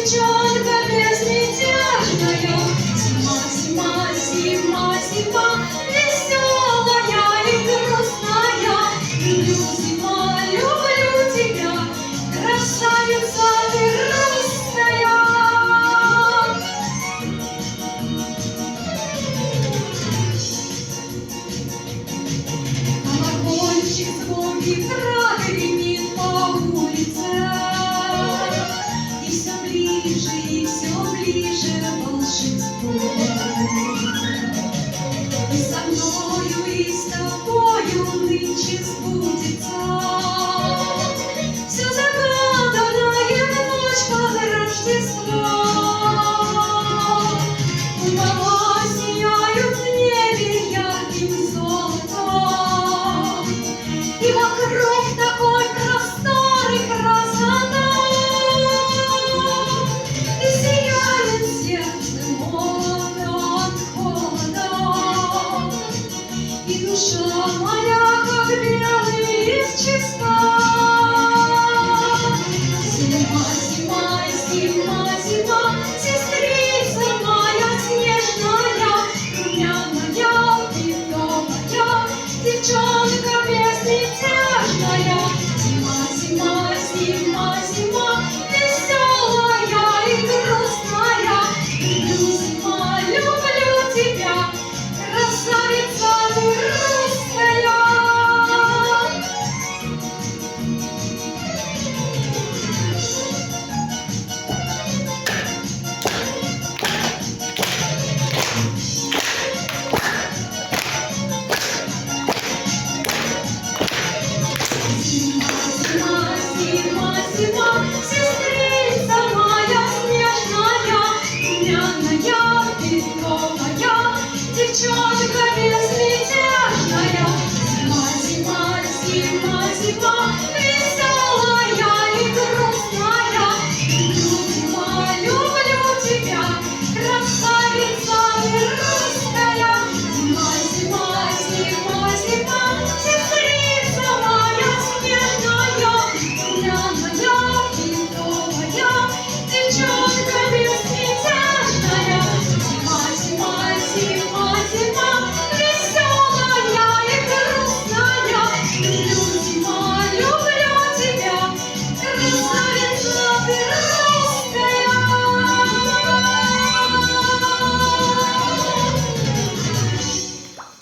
девчонка безмятежная. Зима, зима, зима, зима, веселая и грустная. Люблю, зима, люблю тебя, красавица ты русская. Колокольчик звонкий прогремит по улице, и все ближе волшебство. И со мною, и с тобою нынче сбудется все загаданное в ночь под Рождество. Луна сияют в небе ярким золотом, и вокруг такой простор и красота. И сияет сердце молодо от холода, и душа моя, как белый лист, чиста. Зима, зима, зима, зима, сестрица моя снежная, румяная, медовая, девчонка безмятежная. Зима, зима, зима, зима, веселая и грустная. Люблю, зима, люблю тебя, красавица ты русская. Зима, зима, зима, сестрица моя снежная, румяная, медовая, девчонка